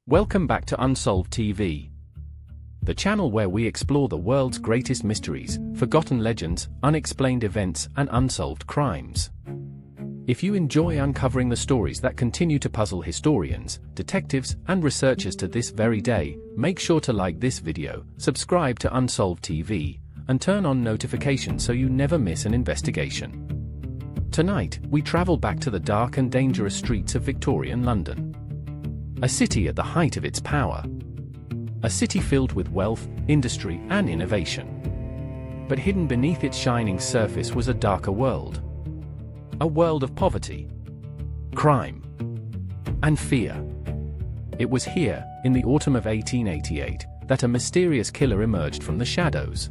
Welcome back to Unsolved TV, the channel where we explore the world's greatest mysteries, forgotten legends, unexplained events, and unsolved crimes. If you enjoy uncovering the stories that continue to puzzle historians, detectives, and researchers to this very day, make sure to like this video, subscribe to Unsolved TV, and turn on notifications so you never miss an investigation. Tonight, we travel back to the dark and dangerous streets of Victorian London. A city at the height of its power. A city filled with wealth, industry, and innovation. But hidden beneath its shining surface was a darker world. A world of poverty, crime, and fear. It was here, in the autumn of 1888, that a mysterious killer emerged from the shadows.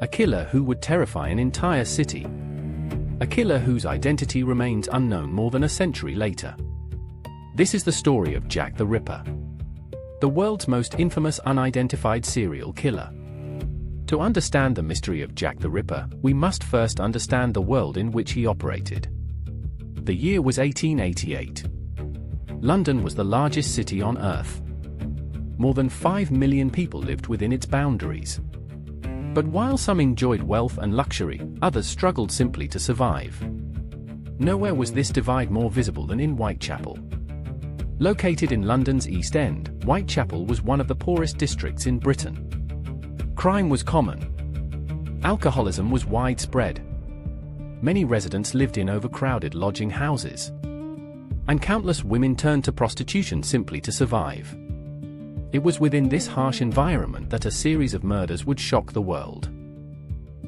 A killer who would terrify an entire city. A killer whose identity remains unknown more than a century later. This is the story of Jack the Ripper, the world's most infamous unidentified serial killer. To understand the mystery of Jack the Ripper, we must first understand the world in which he operated. The year was 1888. London was the largest city on Earth. More than 5 million people lived within its boundaries. But while some enjoyed wealth and luxury, others struggled simply to survive. Nowhere was this divide more visible than in Whitechapel. Located in London's East End, Whitechapel was one of the poorest districts in Britain. Crime was common. Alcoholism was widespread. Many residents lived in overcrowded lodging houses. And countless women turned to prostitution simply to survive. It was within this harsh environment that a series of murders would shock the world.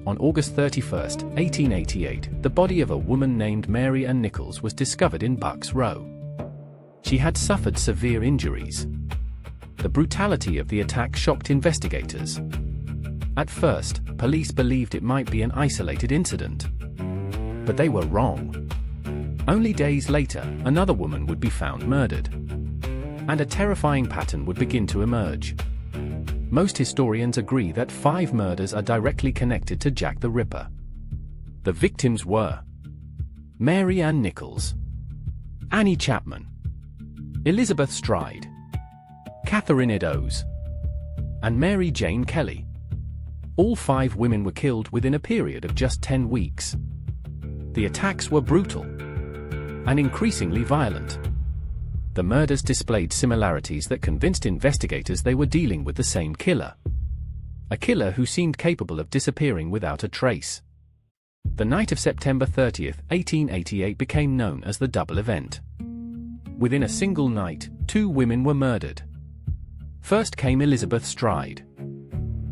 On August 31, 1888, the body of a woman named Mary Ann Nichols was discovered in Bucks Row. She had suffered severe injuries. The brutality of the attack shocked investigators. At first, police believed it might be an isolated incident. But they were wrong. Only days later, another woman would be found murdered. And a terrifying pattern would begin to emerge. Most historians agree that 5 murders are directly connected to Jack the Ripper. The victims were Mary Ann Nichols, Annie Chapman, Elizabeth Stride, Catherine Eddowes, and Mary Jane Kelly. All 5 women were killed within a period of just 10 weeks. The attacks were brutal and increasingly violent. The murders displayed similarities that convinced investigators they were dealing with the same killer. A killer who seemed capable of disappearing without a trace. The night of September 30, 1888 became known as the Double Event. Within a single night, 2 women were murdered. First came Elizabeth Stride.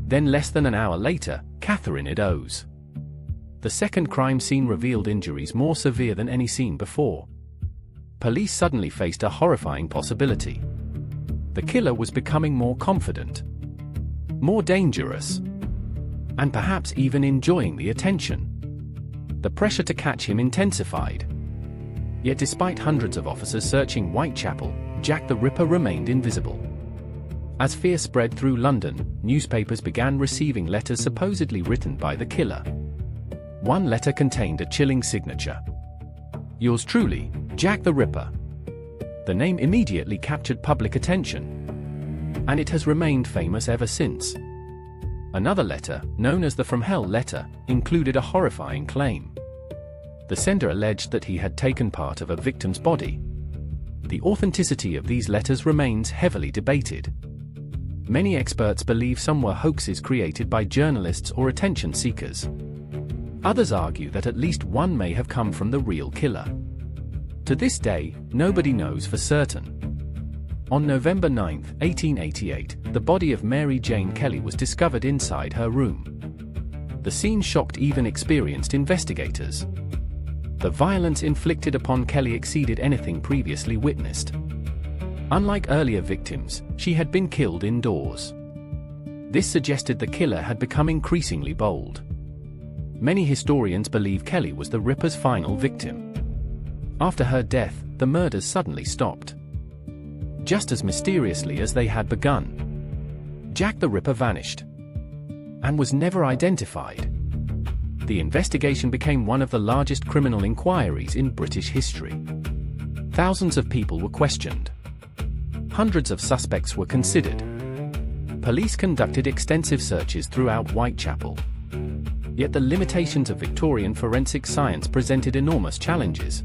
Then less than an hour later, Catherine Eddowes. The second crime scene revealed injuries more severe than any seen before. Police suddenly faced a horrifying possibility. The killer was becoming more confident, more dangerous, and perhaps even enjoying the attention. The pressure to catch him intensified. Yet despite hundreds of officers searching Whitechapel, Jack the Ripper remained invisible. As fear spread through London, newspapers began receiving letters supposedly written by the killer. One letter contained a chilling signature. "Yours truly, Jack the Ripper." The name immediately captured public attention. And it has remained famous ever since. Another letter, known as the From Hell letter, included a horrifying claim. The sender alleged that he had taken part of a victim's body. The authenticity of these letters remains heavily debated. Many experts believe some were hoaxes created by journalists or attention seekers. Others argue that at least one may have come from the real killer. To this day, nobody knows for certain. On November 9, 1888, the body of Mary Jane Kelly was discovered inside her room. The scene shocked even experienced investigators. The violence inflicted upon Kelly exceeded anything previously witnessed. Unlike earlier victims, she had been killed indoors. This suggested the killer had become increasingly bold. Many historians believe Kelly was the Ripper's final victim. After her death, the murders suddenly stopped. Just as mysteriously as they had begun. Jack the Ripper vanished and was never identified. The investigation became one of the largest criminal inquiries in British history. Thousands of people were questioned. hundreds of suspects were considered. Police conducted extensive searches throughout Whitechapel. Yet the limitations of Victorian forensic science presented enormous challenges.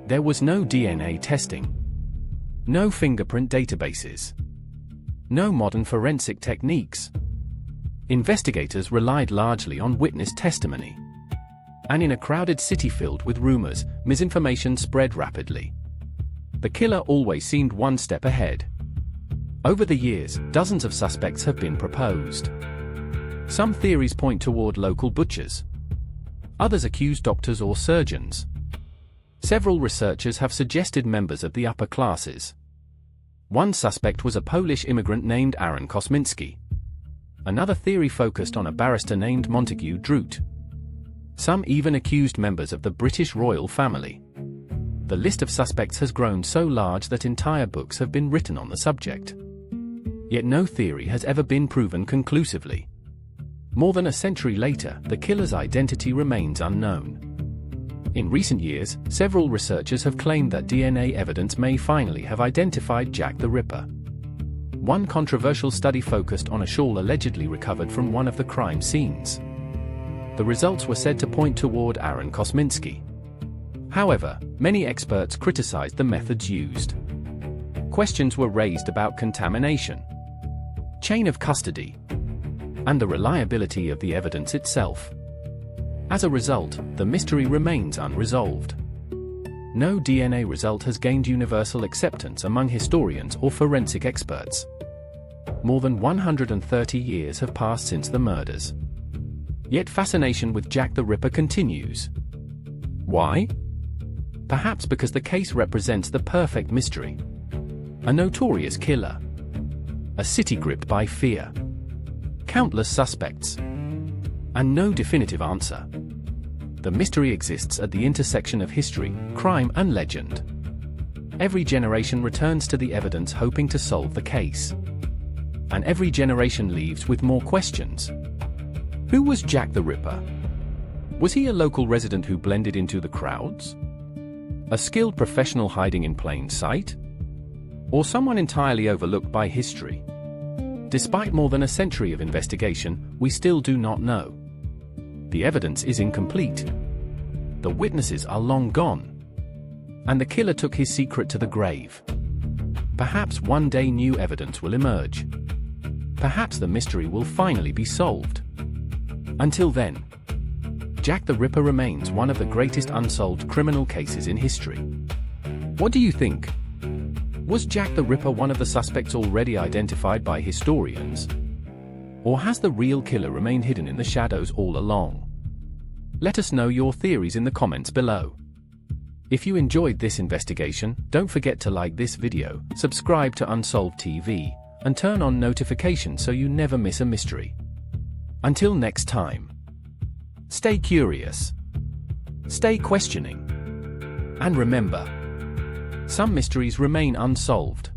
There was no DNA testing, no fingerprint databases, no modern forensic techniques. Investigators relied largely on witness testimony. And in a crowded city filled with rumors, misinformation spread rapidly. The killer always seemed one step ahead. Over the years, dozens of suspects have been proposed. Some theories point toward local butchers. Others accuse doctors or surgeons. Several researchers have suggested members of the upper classes. One suspect was a Polish immigrant named Aaron Kosminski. Another theory focused on a barrister named Montague Drute. Some even accused members of the British royal family. The list of suspects has grown so large that entire books have been written on the subject. Yet no theory has ever been proven conclusively. More than a century later, the killer's identity remains unknown. In recent years, several researchers have claimed that DNA evidence may finally have identified Jack the Ripper. One controversial study focused on a shawl allegedly recovered from one of the crime scenes. The results were said to point toward Aaron Kosminski. However, many experts criticized the methods used. Questions were raised about contamination, chain of custody, and the reliability of the evidence itself. As a result, the mystery remains unresolved. No DNA result has gained universal acceptance among historians or forensic experts. More than 130 years have passed since the murders. Yet fascination with Jack the Ripper continues. Why? Perhaps because the case represents the perfect mystery. A notorious killer. A city gripped by fear. Countless suspects. And no definitive answer. The mystery exists at the intersection of history, crime, and legend. Every generation returns to the evidence hoping to solve the case. And every generation leaves with more questions. Who was Jack the Ripper? Was he a local resident who blended into the crowds? A skilled professional hiding in plain sight? Or someone entirely overlooked by history? Despite more than a century of investigation, we still do not know. The evidence is incomplete. The witnesses are long gone. And the killer took his secret to the grave. Perhaps one day new evidence will emerge. Perhaps the mystery will finally be solved. Until then, Jack the Ripper remains one of the greatest unsolved criminal cases in history. What do you think? Was Jack the Ripper one of the suspects already identified by historians? Or has the real killer remained hidden in the shadows all along? Let us know your theories in the comments below. If you enjoyed this investigation, don't forget to like this video, subscribe to Unsolved TV, and turn on notifications so you never miss a mystery. Until next time, stay curious, stay questioning, and remember, some mysteries remain unsolved.